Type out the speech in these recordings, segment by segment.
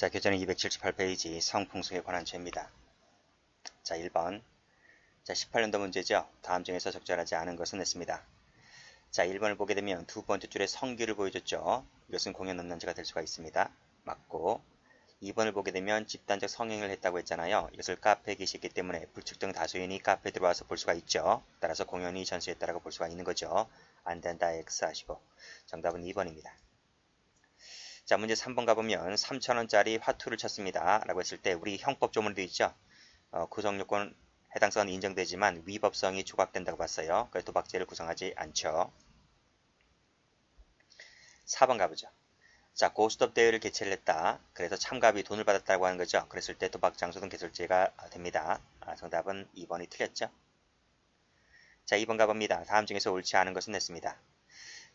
자, 교재는 278페이지 성풍속에 관한 죄입니다. 자, 1번. 자, 18년도 문제죠. 다음 중에서 적절하지 않은 것은 했습니다. 자, 1번을 보게 되면 두 번째 줄에 성규를 보여줬죠. 이것은 공연음란죄가 될 수가 있습니다. 맞고, 2번을 보게 되면 집단적 성행을 했다고 했잖아요. 이것을 카페에 계시기 때문에 불특정 다수인이 카페에 들어와서 볼 수가 있죠. 따라서 공연이 전수했다라고 볼 수가 있는 거죠. 안 된다 X 하시고 정답은 2번입니다. 자, 문제 3번 가보면 3,000원짜리 화투를 쳤습니다. 라고 했을 때 우리 형법 조문도 있죠. 구성요건 해당성은 인정되지만 위법성이 조각된다고 봤어요. 그래서 도박죄를 구성하지 않죠. 4번 가보죠. 자, 고스톱 대회를 개최를 했다. 그래서 참가비 돈을 받았다고 하는 거죠. 그랬을 때 도박 장소 등 개설죄가 됩니다. 정답은 2번이 틀렸죠. 자, 2번 가봅니다. 다음 중에서 옳지 않은 것은 냈습니다.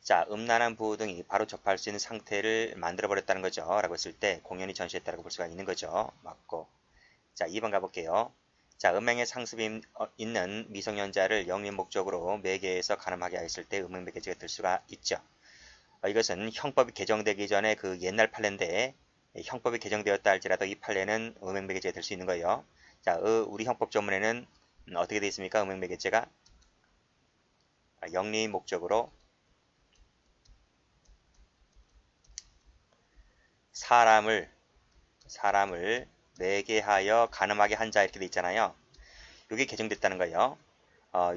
자, 음란한 부호 등이 바로 접할 수 있는 상태를 만들어버렸다는 거죠. 라고 했을 때 공연이 전시했다고 볼 수가 있는 거죠. 맞고. 자, 2번 가볼게요. 자, 음행의 상습이 있는 미성년자를 영리 목적으로 매개해서 간음하게 하였을 때 음행매개죄가 될 수가 있죠. 이것은 형법이 개정되기 전에 그 옛날 판례인데 형법이 개정되었다 할지라도 이 판례는 음행매개죄가 될 수 있는 거예요. 자, 우리 형법 조문에는 어떻게 되어 있습니까? 음행매개죄가 영리 목적으로 사람을 매개하여 간음하게 한 자 이렇게 돼 있잖아요. 이게 개정됐다는 거예요.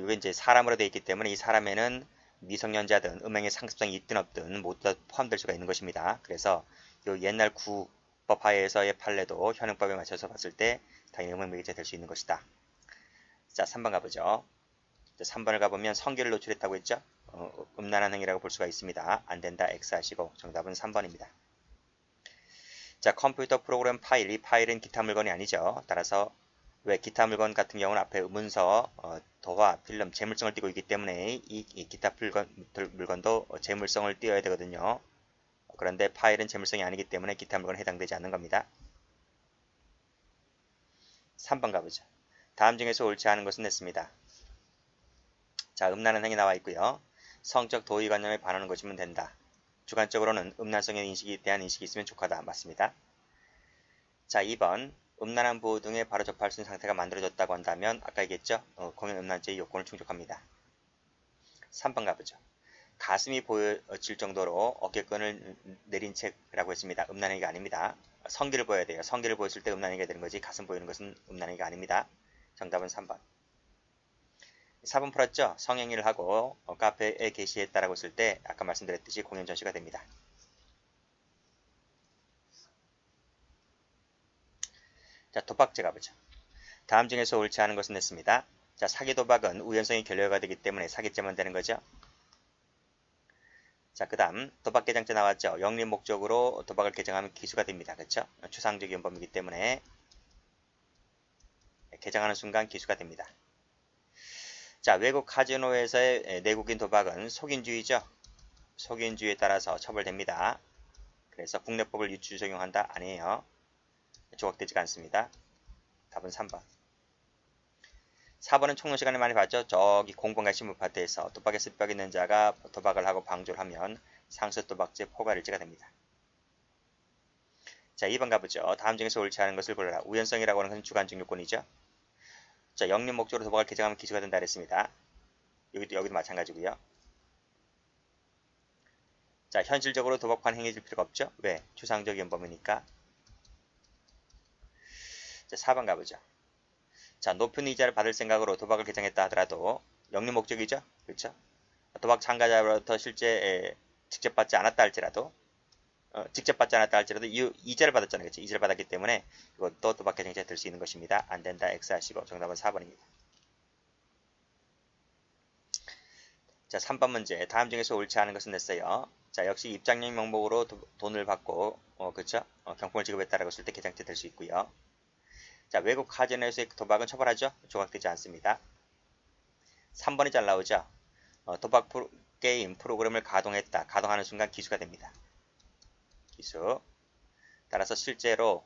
이게 이제 사람으로 되어 있기 때문에 이 사람에는 미성년자든 음행의 상습성이 있든 없든 모두 다 포함될 수가 있는 것입니다. 그래서 이 옛날 구법 하에서의 판례도 현행법에 맞춰서 봤을 때 당연히 음행매개죄가 될 수 있는 것이다. 자, 3번 가보죠. 자, 3번을 가보면 성기를 노출했다고 했죠. 음란한 행위라고 볼 수가 있습니다. 안 된다 X 하시고 정답은 3번입니다. 자, 컴퓨터 프로그램 파일, 이 파일은 기타 물건이 아니죠. 따라서 왜 기타 물건 같은 경우는 앞에 문서, 도화, 필름, 재물성을 띠고 있기 때문에 이 기타 물건도 재물성을 띄어야 되거든요. 그런데 파일은 재물성이 아니기 때문에 기타 물건에 해당되지 않는 겁니다. 3번 가보죠. 다음 중에서 옳지 않은 것은 냈습니다. 자, 음란한 행위 나와 있고요. 성적 도의관념에 반하는 것이면 된다. 주관적으로는 음란성에 대한 인식이 있으면 족하다. 맞습니다. 자, 2번. 음란한 부호 등에 바로 접할 수 있는 상태가 만들어졌다고 한다면 아까 얘기했죠? 공연 음란죄의 요건을 충족합니다. 3번 가보죠. 가슴이 보여질 정도로 어깨끈을 내린 책이라고 했습니다. 음란행위가 아닙니다. 성기를 보여야 돼요. 성기를 보였을 때 음란행위가 되는 거지 가슴 보이는 것은 음란행위가 아닙니다. 정답은 3번. 4번 풀었죠? 성행위를 하고 카페에 게시했다라고 했을 때 아까 말씀드렸듯이 공연 전시가 됩니다. 자, 도박죄 가보죠. 다음 중에서 옳지 않은 것은 냈습니다. 자, 사기 도박은 우연성이 결여가 되기 때문에 사기죄만 되는 거죠. 자, 그 다음 도박 개장죄 나왔죠. 영리 목적으로 도박을 개장하면 기수가 됩니다. 그렇죠? 추상적 위헌범이기 때문에 개장하는 순간 기수가 됩니다. 자, 외국 카지노에서의 내국인 도박은 속인주의죠. 속인주의에 따라서 처벌됩니다. 그래서 국내법을 유추 적용한다? 아니에요. 조각되지가 않습니다. 답은 3번. 4번은 총론 시간에 많이 봤죠. 저기 공공의 신문파트에서 도박에 습벽 있는 자가 도박을 하고 방조를 하면 상습 도박죄 포괄일죄가 됩니다. 자, 2번 가보죠. 다음 중에서 옳지 않은 것을 골라라. 우연성이라고 하는 것은 주관적 요건이죠. 자, 영리 목적으로 도박을 개정하면 기수가 된다 그랬습니다. 여기도 마찬가지고요. 자, 현실적으로 도박판 행해질 필요가 없죠. 왜? 추상적 위헌범이니까. 자, 4번 가보죠. 자, 높은 이자를 받을 생각으로 도박을 개정했다 하더라도 영리 목적이죠. 그렇죠? 도박 참가자로부터 실제 직접 받지 않았다 할지라도 이자를 받았잖아요. 그렇죠? 이자를 받았기 때문에 이것도 도박 개정죄가 될 수 있는 것입니다. 안 된다 X 하시고 정답은 4번입니다. 자, 3번 문제. 다음 중에서 옳지 않은 것은 냈어요. 자, 역시 입장료 명목으로 돈을 받고 그렇죠? 경품을 지급했다라고 했을 때 개정죄 될 수 있고요. 자, 외국 카지노에서의 도박은 처벌하죠? 조각되지 않습니다. 3번이 잘 나오죠? 도박 게임 프로그램을 가동했다. 가동하는 순간 기수가 됩니다. 기수. 따라서 실제로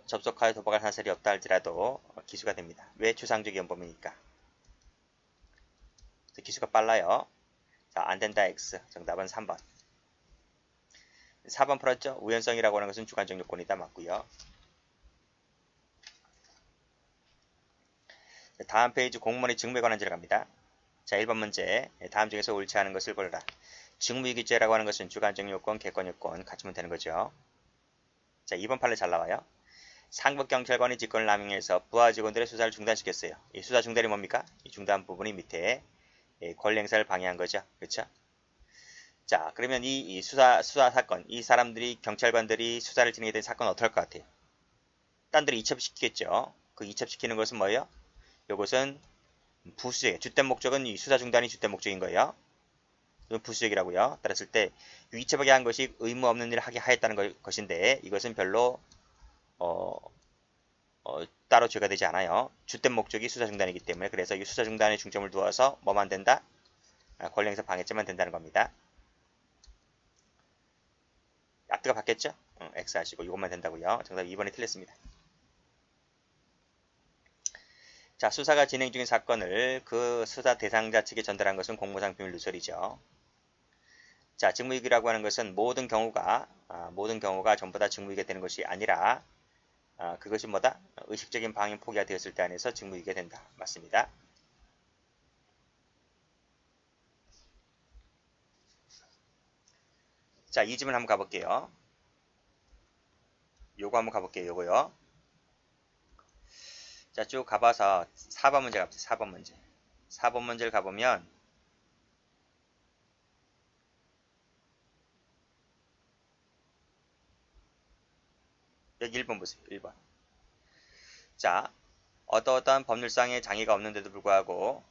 접속하여 도박할 사실이 없다 할지라도 기수가 됩니다. 왜? 추상적 위헌범이니까. 기수가 빨라요. 자, 안된다 X. 정답은 3번. 4번 풀었죠? 우연성이라고 하는 것은 주관적 요건이다. 맞고요. 다음 페이지 공무원의 직무에 관한 지를 갑니다. 자, 1번 문제. 다음 중에서 옳지 않은 것을 고르라. 직무유기죄라고 하는 것은 주관적 요건, 객관 요건 갖추면 되는 거죠. 자, 2번 판례 잘 나와요. 상급경찰관이 직권을 남용해서 부하 직원들의 수사를 중단시켰어요. 이 수사 중단이 뭡니까? 이 중단 부분이 밑에 권리 행사를 방해한 거죠. 그렇죠? 자, 그러면 이 수사 사건, 이 사람들이 경찰관들이 수사를 진행해 된 사건은 어떨 것 같아요? 딴 데로 이첩시키겠죠. 그 이첩시키는 것은 뭐예요? 이것은 부수적, 주된 목적은 이 수사 중단이 주된 목적인 거예요. 부수적이라고요. 따랐을 때 이첩하게 한 것이 의무 없는 일을 하게 하였다는 것인데 이것은 별로 어, 따로 죄가 되지 않아요. 주된 목적이 수사 중단이기 때문에 그래서 이 수사 중단에 중점을 두어서 뭐만 된다? 권리 행사 방해죄만 된다는 겁니다. 앞뒤가 바뀌었죠? X 하시고 이것만 된다고요. 정답 2번이 틀렸습니다. 자, 수사가 진행 중인 사건을 그 수사 대상자 측에 전달한 것은 공무상 비밀 누설이죠. 자, 직무유기라고 하는 것은 모든 경우가 전부 다 직무유기가 되는 것이 아니라 그것이 뭐다? 의식적인 방해 포기가 되었을 때 안에서 직무유기가 된다. 맞습니다. 자, 이 질문 한번 가볼게요. 요거 한번 가볼게요. 요거요. 자, 쭉 가봐서 4번 문제 갑시다. 4번 문제. 4번 문제를 가보면 여기 1번 보세요. 1번. 자, 어떠한 법률상의 장애가 없는데도 불구하고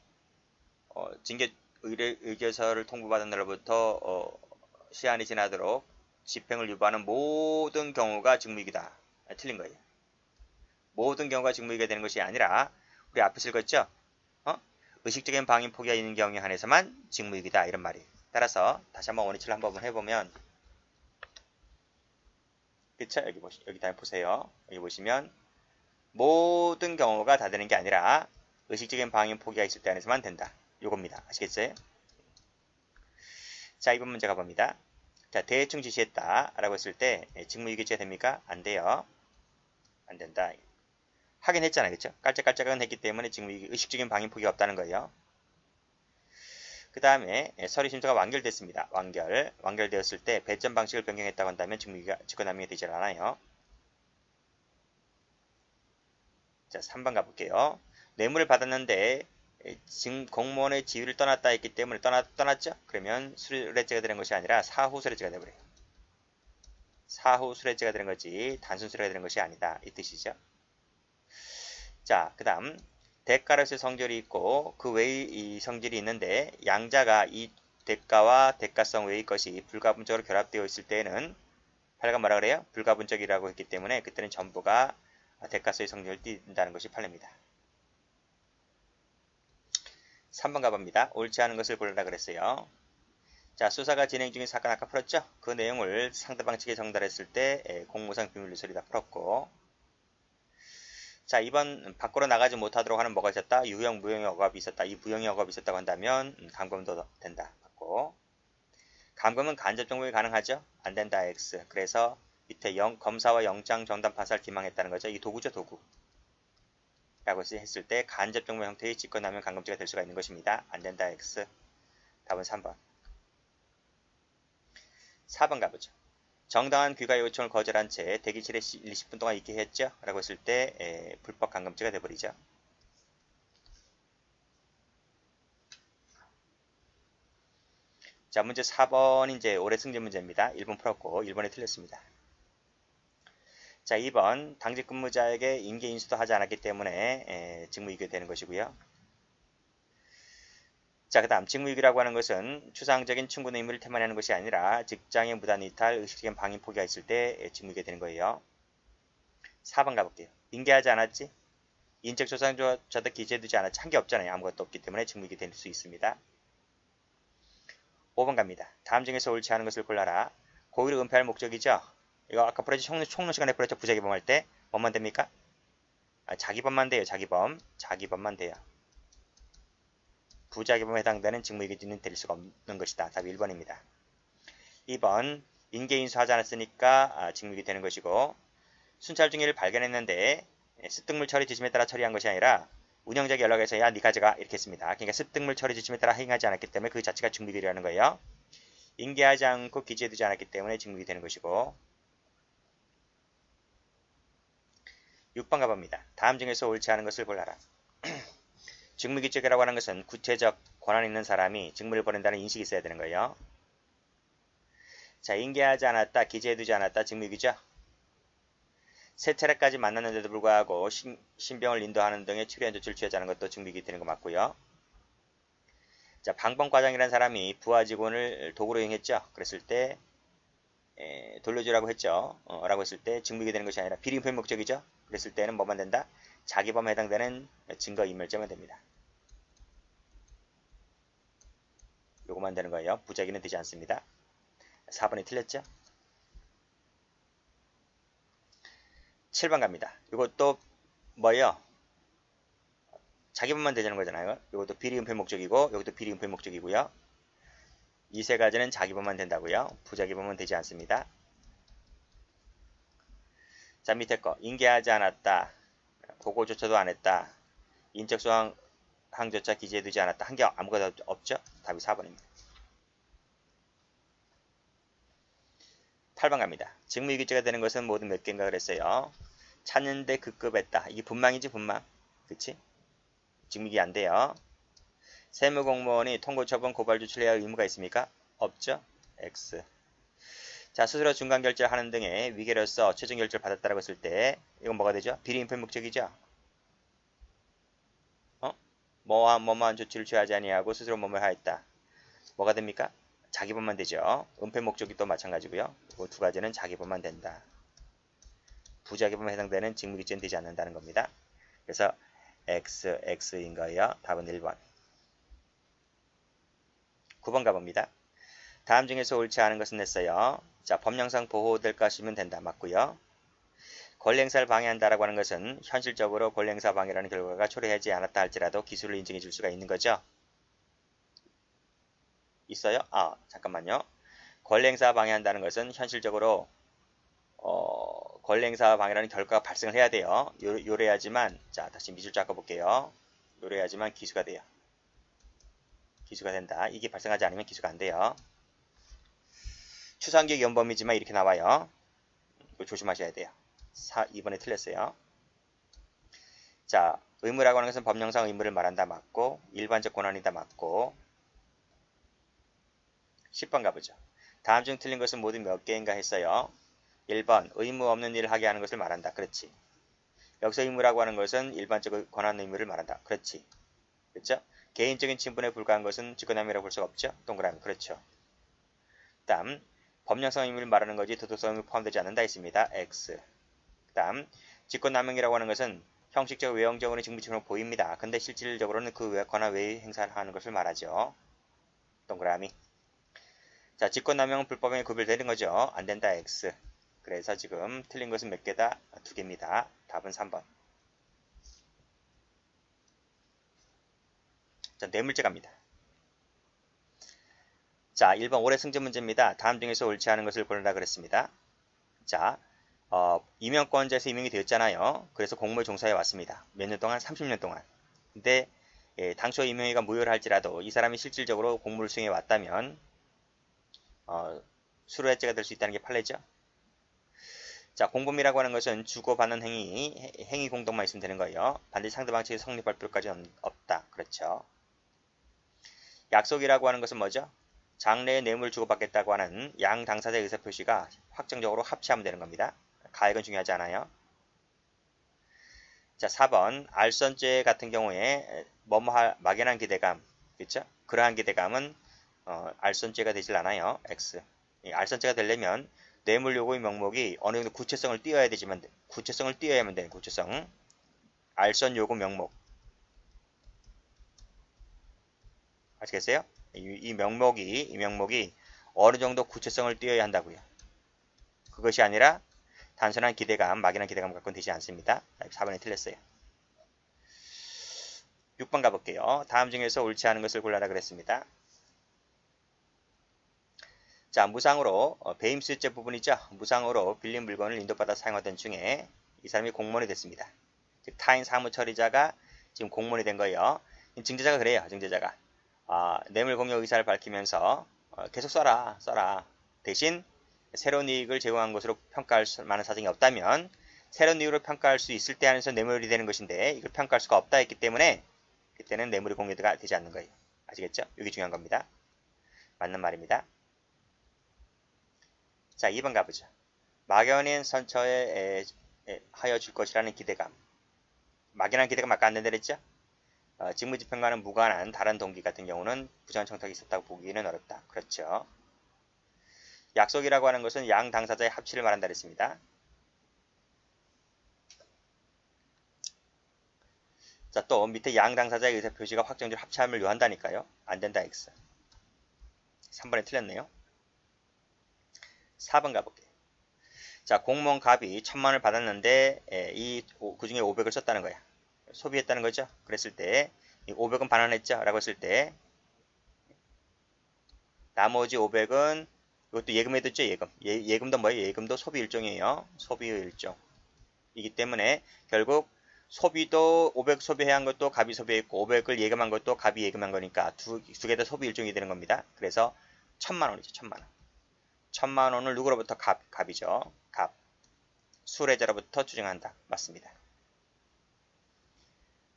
징계 의결서를 통보받은 날로부터 시한이 지나도록 집행을 유보하는 모든 경우가 직무유기다. 틀린 거예요. 모든 경우가 직무유기가 되는 것이 아니라 우리 앞에서 읽었죠? 의식적인 방임 포기가 있는 경우에 한해서만 직무유기다 이런 말이에요. 따라서 다시 한번 원위치를 한번 해보면 그쵸? 여기 다시 보세요. 여기 보시면 모든 경우가 다 되는 게 아니라 의식적인 방임 포기가 있을 때 안에서만 된다. 요겁니다. 아시겠어요? 자, 이번 문제 가봅니다. 자, 대충 지시했다 라고 했을 때 직무유기죄 됩니까? 안 돼요. 안 된다. 하긴 했잖아요. 그쵸? 깔짝깔짝은 했기 때문에 직무유기 의식적인 방임 포기가 없다는 거예요. 그 다음에 서류 심사가 완결됐습니다. 완결되었을 때 배점 방식을 변경했다고 한다면 직무유기가 직권남용이 되질 않아요. 자, 3번 가볼게요. 뇌물을 받았는데 지금 공무원의 지위를 떠났다 했기 때문에 떠났죠? 그러면 수뢰죄가 되는 것이 아니라 사후 수뢰죄가 되버려요. 사후 수뢰죄가 되는 거지 단순 수뢰가 되는 것이 아니다. 이 뜻이죠. 자, 그 다음 대가로서의 성질이 있고 그 외의 이 성질이 있는데 양자가 이 대가와 대가성 외의 것이 불가분적으로 결합되어 있을 때에는 8가 뭐라 그래요? 불가분적이라고 했기 때문에 그때는 전부가 대가성의 성질을 띈다는 것이 판례입니다. 3번 가봅니다. 옳지 않은 것을 고르라 그랬어요. 자, 수사가 진행 중인 사건 아까 풀었죠? 그 내용을 상대방 측에 전달했을 때 공무상 비밀 누설이 다 풀었고 자, 이번 밖으로 나가지 못하도록 하는 뭐가 있었다? 유형, 무형의 억압이 있었다. 이 무형의 억압이 있었다고 한다면 감금도 된다. 맞고 감금은 간접 정보가 가능하죠? 안 된다. X. 그래서 밑에 검사와 영장 정단 판사를 기망했다는 거죠. 이 도구죠. 도구. 라고 했을 때 간접 정보 형태의 직권남용 감금죄가 될 수가 있는 것입니다. 안 된다. X. 답은 3번. 4번 가보죠. 정당한 귀가 요청을 거절한 채 대기실에 20분 동안 있게 했죠? 라고 했을 때 불법 감금죄가 돼버리죠. 자, 문제 4번 이제 올해 승진 문제입니다. 1번 풀었고 1번에 틀렸습니다. 자, 2번 당직 근무자에게 임기 인수도 하지 않았기 때문에 직무유기가 되는 것이고요. 자, 그 다음 직무유기라고 하는 것은 추상적인 충분 의무를 태만하는 것이 아니라 직장의 무단 이탈, 의식적인 방임 포기가 있을 때 직무유기가 되는 거예요. 4번 가볼게요. 인계하지 않았지? 인적 조상조차도 기재해두지 않았지? 한 게 없잖아요. 아무것도 없기 때문에 직무유기 될 수 있습니다. 5번 갑니다. 다음 중에서 옳지 않은 것을 골라라. 고의를 은폐할 목적이죠. 이거 아까 총론 시간에 풀었죠. 부작위범 할 때 뭐만 됩니까? 자기범만 돼요. 자기범만 돼요. 부작위범에 해당되는 직무유기는 될 수가 없는 것이다. 답이 1번입니다. 2번 인계인수 하지 않았으니까 직무유기 되는 것이고, 순찰중의를 발견했는데 습득물 처리 지침에 따라 처리한 것이 아니라 운영자에게 연락해서 야, 니 가져가 이렇게 했습니다. 그러니까 습득물 처리 지침에 따라 행하지 않았기 때문에 그 자체가 직무유기라는 거예요. 인계하지 않고 기재해두지 않았기 때문에 직무유기 되는 것이고, 6번 가봅니다. 다음 중에서 옳지 않은 것을 골라라. 직무유기죄라고 하는 것은 구체적 권한 있는 사람이 직무를 벌인다는 인식이 있어야 되는 거예요. 자, 인계하지 않았다, 기재해두지 않았다, 직무유기죠. 세 차례까지 만났는데도 불구하고 신병을 인도하는 등의 추리한 조치를 취하지 않은 것도 직무유기 되는 거 맞고요. 자, 방범과장이라는 사람이 부하 직원을 도구로 이용했죠. 그랬을 때 돌려주라고 했죠. 라고 했을 때 직무유기 되는 것이 아니라 비리인포의 목적이죠. 그랬을 때는 뭐만 된다? 자기범에 해당되는 증거인멸죄만 됩니다. 요거만 되는 거예요. 부작위는 되지 않습니다. 4번이 틀렸죠? 7번 갑니다. 이것도 뭐예요? 자기범만 되자는 거잖아요. 이것도 비리은폐 목적이고 이것도 비리은폐 목적이고요. 이 세 가지는 자기범만 된다고요. 부자기범은 되지 않습니다. 자, 밑에 거 인계하지 않았다. 보고조차도 안 했다. 인적소항조차 기재해두지 않았다. 한 게 아무것도 없죠? 답이 4번입니다. 8번 갑니다. 직무유기죄가 되는 것은 모두 몇 개인가 그랬어요. 찾는데 급급했다. 이게 분망이지 분망. 그치? 직무유기 안 돼요. 세무공무원이 통고처분 고발 조치를 해야 할 의무가 있습니까? 없죠? X. 자, 스스로 중간결제를 하는 등의 위계로서 최종 결제를 받았다라고 했을 때 이건 뭐가 되죠? 비리인포 목적이죠? 뭐한 조치를 취하지 아니하고 스스로 몸을 하였다. 뭐가 됩니까? 자기범만 되죠. 은폐 목적이 또 마찬가지고요. 이 두 가지는 자기범만 된다. 부자기범에 해당되는 직무유기죄는 되지 않는다는 겁니다. 그래서 X인 거예요. 답은 1번. 9번 가봅니다. 다음 중에서 옳지 않은 것은 냈어요. 자, 법령상 보호될 것이면 된다. 맞고요. 권리행사를 방해한다라고 하는 것은 현실적으로 권리행사 방해라는 결과가 초래하지 않았다 할지라도 기술을 인정해 줄 수가 있는 거죠. 있어요? 잠깐만요. 권리행사 방해한다는 것은 현실적으로 권리행사 방해라는 결과가 발생을 해야 돼요. 요래야지만, 자, 다시 미술 쫙 볼게요. 요래야지만 기수가 돼요. 기수가 된다. 이게 발생하지 않으면 기수가 안 돼요. 추상적 연범이지만 이렇게 나와요. 이거 조심하셔야 돼요. 2번에 틀렸어요. 자, 의무라고 하는 것은 법령상 의무를 말한다 맞고, 일반적 권한이다 맞고, 10번 가보죠. 다음 중 틀린 것은 모두 몇 개인가 했어요. 1번, 의무 없는 일을 하게 하는 것을 말한다. 그렇지. 여기서 의무라고 하는 것은 일반적 권한 의무를 말한다. 그렇지. 그렇죠? 개인적인 친분에 불과한 것은 직권남용이라고 볼 수가 없죠. 동그라미. 그렇죠. 다음, 법령상 의무를 말하는 거지 도덕성 의무 포함되지 않는다 있습니다. X. 다음, 직권남용이라고 하는 것은 형식적 외형적으로는 직무치로 보입니다. 근데 실질적으로는 그 권한 외의 행사를 하는 것을 말하죠. 동그라미. 자, 직권남용은 불법에 구별되는 거죠. 안 된다. X. 그래서 지금 틀린 것은 몇 개다? 2개입니다. 답은 3번. 자, 뇌물죄 갑니다. 자, 1번 올해 승진 문제입니다. 다음 중에서 옳지 않은 것을 고르라 그랬습니다. 자, 임용권자에서 임용이 되었잖아요. 그래서 공무에 종사해 왔습니다. 몇 년 동안? 30년 동안. 근데 당초 임용위가 무효를 할지라도 이 사람이 실질적으로 공무를 수행해 왔다면 수로해죄가 될 수 있다는 게 판례죠. 자, 공범이라고 하는 것은 주고받는 행위 공동만 있으면 되는 거예요. 반드시 상대방 측에 성립할 필요까지는 없다. 그렇죠. 약속이라고 하는 것은 뭐죠? 장래에 뇌물을 주고받겠다고 하는 양 당사자의 의사표시가 확정적으로 합치하면 되는 겁니다. 가액은 중요하지 않아요. 자, 4번 알선죄 같은 경우에 막연한 기대감, 그렇죠? 그러한 기대감은 알선죄가 되질 않아요. X. 알선죄가 되려면 뇌물 요구의 명목이 어느 정도 구체성을 띄어야 되지만 구체성을 띄어야만 되는 구체성. 알선 요구 명목. 아시겠어요? 이 명목이 어느 정도 구체성을 띄어야 한다고요. 그것이 아니라 단순한 기대감, 막연한 기대감 갖고는 되지 않습니다. 4번에 틀렸어요. 6번 가볼게요. 다음 중에서 옳지 않은 것을 골라라 그랬습니다. 자, 무상으로 배임수재 부분이죠. 무상으로 빌린 물건을 인도받아 사용하던 중에 이 사람이 공무원이 됐습니다. 즉 타인 사무처리자가 지금 공무원이 된 거예요. 증제자가 그래요. 증제자가 뇌물 공여 의사를 밝히면서 계속 써라. 대신 새로운 이익을 제공한 것으로 평가할 만한 사정이 없다면 새로운 이익으로 평가할 수 있을 때 안에서 뇌물이 되는 것인데 이걸 평가할 수가 없다 했기 때문에 그때는 뇌물이 공여가 되지 않는 거예요. 아시겠죠? 이게 중요한 겁니다. 맞는 말입니다. 자, 2번 가보죠. 막연한 선처에 하여 줄 것이라는 기대감. 막연한 기대감 아까 안 된다 그랬죠? 직무집행과는 무관한 다른 동기 같은 경우는 부정한 청탁이 있었다고 보기는 어렵다. 그렇죠. 약속이라고 하는 것은 양 당사자의 합치를 말한다 그랬습니다. 자, 또 밑에 양 당사자의 의사표시가 확정적 합치함을 요한다니까요. 안 된다 X. 3번에 틀렸네요. 4번 가볼게요. 자, 공무원 갑이 1000만원을 받았는데 그 중에 500을 썼다는 거야. 소비했다는 거죠. 그랬을 때 500은 반환했죠. 라고 했을 때 나머지 500은 이것도 예금에 듣죠. 예금도 뭐예요? 예금도 소비 일종이에요. 소비 일종. 이기 때문에 결국 소비도 500 소비해야 한 것도 갑이 소비했고 500을 예금한 것도 갑이 예금한 거니까 두 개 다 소비 일종이 되는 겁니다. 그래서 1000만원이죠. 1000만원. 1000만원을 누구로부터 갑이죠. 갑. 수뢰자로부터 추정한다. 맞습니다.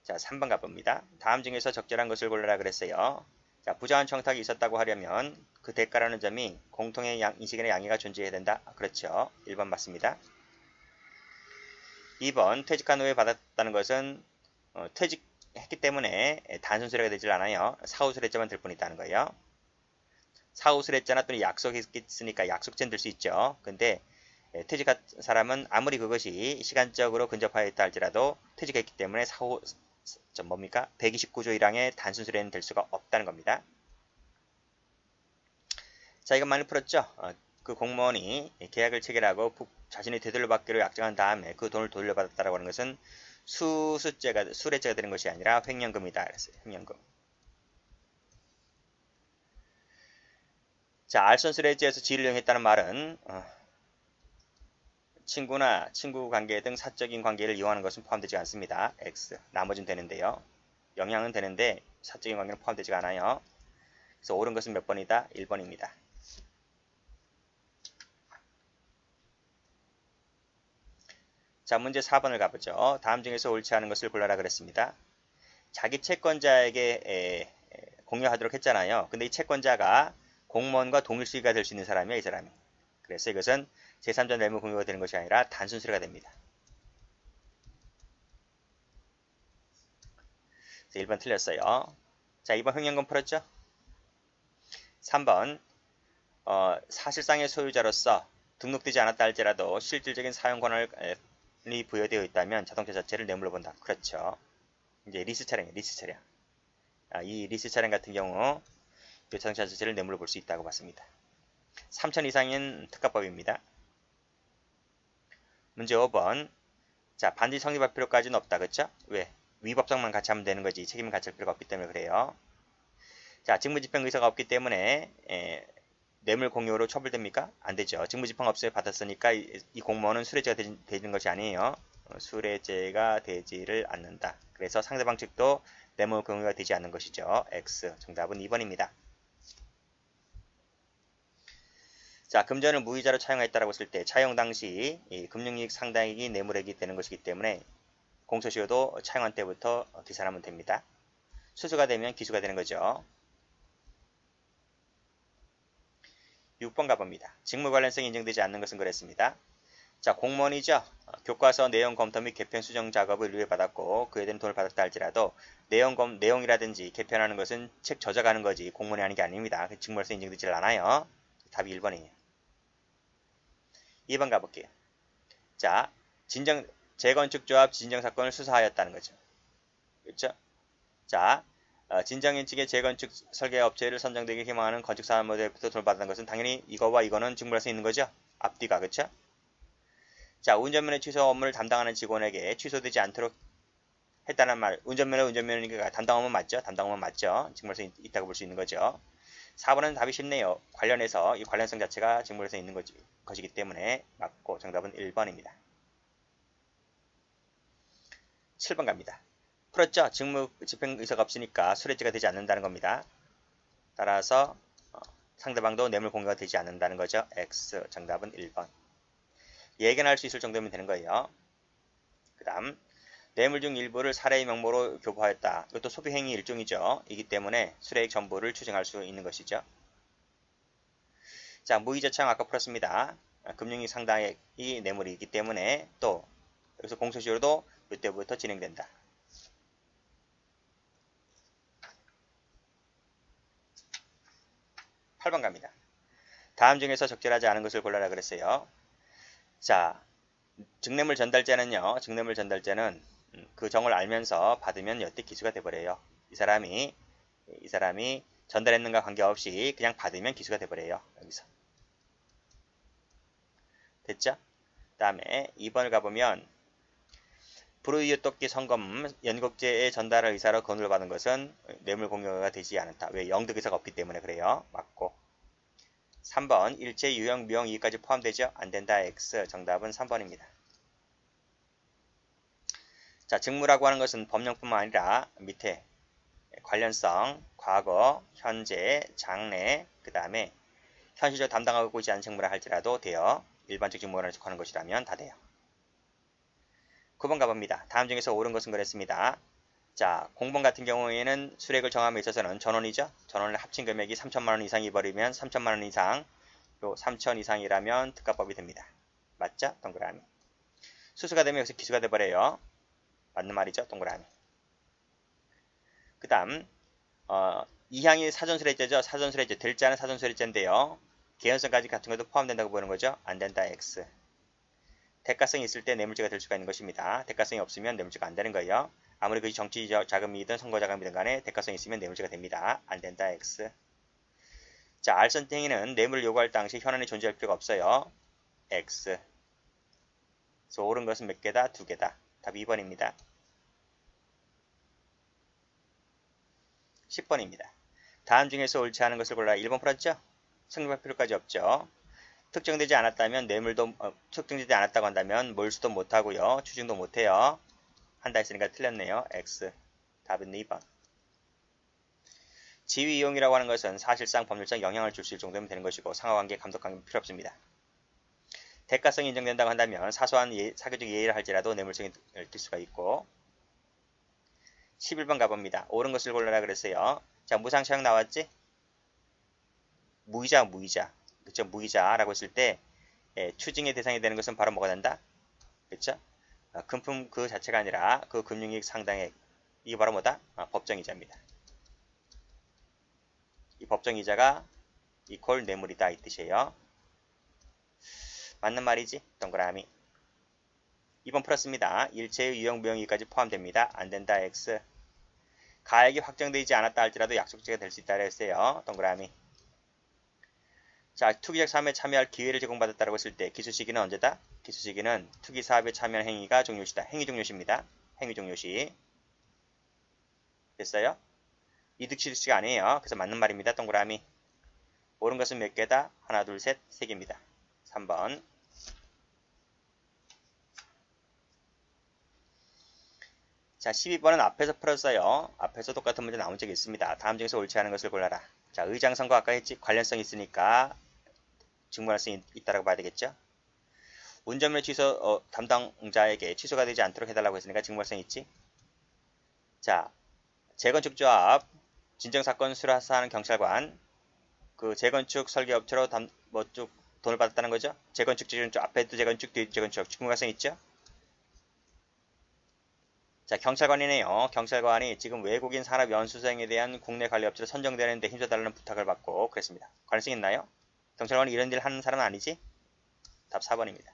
자, 3번 가봅니다. 다음 중에서 적절한 것을 골라라 그랬어요. 자, 부정한 청탁이 있었다고 하려면 그 대가라는 점이 공통의 인식의 양해가 존재해야 된다. 그렇죠. 1번 맞습니다. 2번 퇴직한 후에 받았다는 것은 퇴직했기 때문에 단순수뢰가 되질 않아요. 사후수뢰자만 될 뿐이다는 거예요. 사후수뢰자나 또는 약속했으니까 약속죄는 될 수 있죠. 근데 퇴직한 사람은 아무리 그것이 시간적으로 근접하였다 할지라도 퇴직했기 때문에 사후 뭡니까? 129조 1항의 단순수뢰는 될 수가 없다는 겁니다. 자, 이건 많이 풀었죠? 그 공무원이 계약을 체결하고 자신이 되돌려 받기로 약정한 다음에 그 돈을 돌려받았다라고 하는 것은 수뢰죄가 되는 것이 아니라 횡령금이다. 그랬어요. 횡령금. 자, 알선수뢰죄에서 지위를 이용했다는 말은 친구나 친구 관계 등 사적인 관계를 이용하는 것은 포함되지 않습니다. X. 나머지는 되는데요. 영향은 되는데 사적인 관계는 포함되지 않아요. 그래서 옳은 것은 몇 번이다? 1번입니다. 자, 문제 4번을 가보죠. 다음 중에서 옳지 않은 것을 골라라 그랬습니다. 자기 채권자에게 공유하도록 했잖아요. 근데 이 채권자가 공무원과 동일 수위가 될 수 있는 사람이야, 이 사람이. 그래서 이것은 제3자 뇌물 공유가 되는 것이 아니라 단순 수뢰가 됩니다. 1번 틀렸어요. 자, 2번 횡령금 풀었죠? 3번 사실상의 소유자로서 등록되지 않았다 할지라도 실질적인 사용 권한이 부여되어 있다면 자동차 자체를 뇌물로 본다. 그렇죠. 이제 리스 차량이에요. 리스 차량. 이 리스 차량 같은 경우 자동차 자체를 뇌물로 볼 수 있다고 봤습니다. 3천 이상인 특가법입니다. 문제 5번. 자, 반드시 성립할 필요까지는 없다. 그렇죠? 왜? 위법성만 같이 하면 되는 거지. 책임을 같이 할 필요가 없기 때문에 그래요. 자, 직무집행 의사가 없기 때문에 뇌물 공유로 처벌됩니까? 안 되죠. 직무집행 없어요. 받았으니까 이 공무원은 수뢰죄가 되는 것이 아니에요. 수뢰죄가 되지를 않는다. 그래서 상대방 측도 뇌물 공유가 되지 않는 것이죠. X. 정답은 2번입니다. 자, 금전을 무이자로 차용했다라고 했을 때 차용 당시 이 금융이익 상당액이 뇌물액이 되는 것이기 때문에 공소시효도 차용한 때부터 계산하면 됩니다. 수수가 되면 기수가 되는 거죠. 6번 가봅니다. 직무 관련성이 인정되지 않는 것은 그랬습니다. 자, 공무원이죠. 교과서 내용 검토 및 개편 수정 작업을 의뢰받았고 그에 대한 돈을 받았다 할지라도 내용이라든지 개편하는 것은 책 저작하는 거지 공무원이 하는 게 아닙니다. 직무로서 인정되지 않아요. 답이 1번이에요. 2번 가볼게요. 자, 재건축조합 진정사건을 수사하였다는 거죠. 그렇죠? 자, 진정인 측의 재건축 설계 업체를 선정되게 희망하는 건축사무소로부터 돈을 받은 것은 당연히 이거와 이거는 직무로서 있는 거죠. 앞뒤가. 그렇죠? 자, 운전면허 취소 업무를 담당하는 직원에게 취소되지 않도록 했다는 말. 운전면허니까 담당 업무 맞죠? 담당 업무 맞죠? 직무로서 있다고 볼 수 있는 거죠. 4번은 답이 쉽네요. 관련해서 이 관련성 자체가 직무에서 있는 것이기 때문에 맞고 정답은 1번입니다. 7번 갑니다. 풀었죠? 직무 집행 의사가 없으니까 수뢰죄가 되지 않는다는 겁니다. 따라서 상대방도 뇌물 공개가 되지 않는다는 거죠. X 정답은 1번. 예견할 수 있을 정도면 되는 거예요. 그 다음 뇌물 중 일부를 사례의 명목으로 교부하였다. 이것도 소비행위 일종이죠. 이기 때문에 수뢰액 전부를 추정할 수 있는 것이죠. 자, 무이자창 아까 풀었습니다. 금융이익 상당액이 뇌물이기 때문에 또 여기서 공소시효도 이때부터 진행된다. 8번 갑니다. 다음 중에서 적절하지 않은 것을 골라라 그랬어요. 자, 증뇌물 전달자는요. 증뇌물 전달자는 그 정을 알면서 받으면 여태 기수가 돼버려요. 이 사람이 전달했는가 관계없이 그냥 받으면 기수가 돼버려요. 여기서. 됐죠? 그 다음에 2번을 가보면 불우이웃돕기 성금 연극제의 전달을 의사로 건의를 받은 것은 뇌물 공여가 되지 않았다. 왜? 영득 의사가 없기 때문에 그래요. 맞고. 3번 일체 유형 미용 이익까지 포함되죠? 안된다. X 정답은 3번입니다. 자, 직무라고 하는 것은 법령뿐만 아니라 밑에 관련성, 과거, 현재, 장래, 그 다음에 현실적으로 담당하고 있지 않은 직무라 할지라도 돼요. 일반적 직무를 속하는 것이라면 다 돼요. 9번 가봅니다. 다음 중에서 옳은 것은 그랬습니다. 자, 공범 같은 경우에는 수뢰액을 정함에 있어서는 전원이죠. 전원을 합친 금액이 3천만원 이상이 버리면 3천만원 이상, 요 3천 이상이라면 특가법이 됩니다. 맞죠? 동그라미. 수수가 되면 여기서 기수가 돼버려요. 맞는 말이죠. 동그라미. 그 다음 이항이 사전수뢰죄죠. 사전수뢰죄. 될 자는 사전수뢰죄인데요. 개연성까지 같은 것도 포함된다고 보는 거죠. 안된다. X. 대가성이 있을 때 뇌물죄가 될 수가 있는 것입니다. 대가성이 없으면 뇌물죄가 안되는 거예요. 아무리 그것이 정치자금이든 선거자금이든 간에 대가성이 있으면 뇌물죄가 됩니다. 안된다. X. 자, 알선행위는 뇌물을 요구할 당시 현안이 존재할 필요가 없어요. X. 그래서 옳은 것은 몇 개다? 2개다. 답 2번입니다. 10번입니다. 다음 중에서 옳지 않은 것을 골라 1번 풀었죠? 성립할 필요까지 없죠. 특정되지 않았다면 뇌물도 특정되지 않았다고 한다면 몰수도 못하고요. 추징도 못해요. 한다 했으니까 틀렸네요. X. 답은 2번. 지위 이용이라고 하는 것은 사실상 법률상 영향을 줄 수 있을 정도면 되는 것이고 상하관계, 감독관계 필요 없습니다. 대가성이 인정된다고 한다면 사소한 사교적 예의를 할지라도 뇌물성이 뜰 수가 있고 11번 가봅니다. 옳은 것을 골라라 그랬어요. 자, 무상차용 나왔지? 무이자. 그쵸? 무이자라고 했을 때 추징의 대상이 되는 것은 바로 뭐가 된다? 그쵸? 금품 그 자체가 아니라 그 금융이익 상당액 이게 바로 뭐다? 법정이자입니다. 이 법정이자가 이퀄 뇌물이다 이 뜻이에요. 맞는 말이지? 동그라미. 2번 풀었습니다. 일체의 유형 무형이익까지 포함됩니다. 안된다. X. 가액이 확정되지 않았다 할지라도 약속죄가 될 수 있다 했어요. 동그라미. 자, 투기적 사업에 참여할 기회를 제공받았다고 했을 때 기수 시기는 언제다? 기수 시기는 투기 사업에 참여한 행위가 종료시다. 행위 종료시입니다. 행위 종료시. 됐어요? 이득 취득시가 아니에요. 그래서 맞는 말입니다. 동그라미. 옳은 것은 몇 개다? 하나, 둘, 셋, 세 개입니다. 3번. 자, 12번은 앞에서 풀었어요. 앞에서 똑같은 문제 나온 적이 있습니다. 다음 중에서 옳지 않은 것을 골라라. 자, 의장선거 아까 했지? 관련성이 있으니까 직무관성이 있다고 봐야 되겠죠? 운전면허 취소 담당자에게 취소가 되지 않도록 해달라고 했으니까 직무관성이 있지? 자, 재건축조합 진정사건 수사하는 경찰관 그 재건축 설계업체로 쭉 돈을 받았다는 거죠? 재건축 앞에도 재건축 뒤에도 재건축 직무관성 있죠? 자, 경찰관이네요. 경찰관이 지금 외국인 산업 연수생에 대한 국내 관리업체로 선정되는데 힘써달라는 부탁을 받고 그랬습니다. 관련성 있나요? 경찰관이 이런 일 하는 사람은 아니지? 답 4번입니다.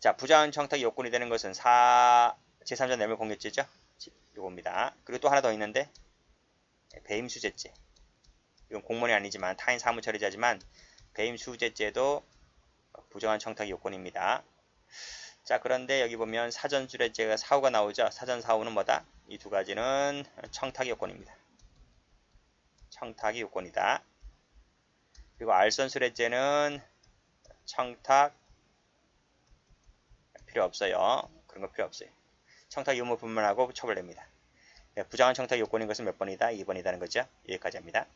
자, 부자원 청탁이 요건이 되는 것은 제3자 뇌물 공여죄죠? 요겁니다. 그리고 또 하나 더 있는데 배임수재죄. 이건 공무원이 아니지만 타인 사무처리자지만 배임수재죄도 부정한 청탁이 요건입니다. 자, 그런데 여기 보면 사전수뢰죄가 사후가 나오죠. 사전사후는 뭐다? 이 두 가지는 청탁 요건입니다. 청탁이 요건이다. 그리고 알선술래죄는 청탁 필요 없어요. 그런 거 필요 없어요. 청탁 유무 불문하고 처벌됩니다. 부정한 청탁 요건인 것은 몇 번이다? 2번이라는 거죠. 여기까지 합니다.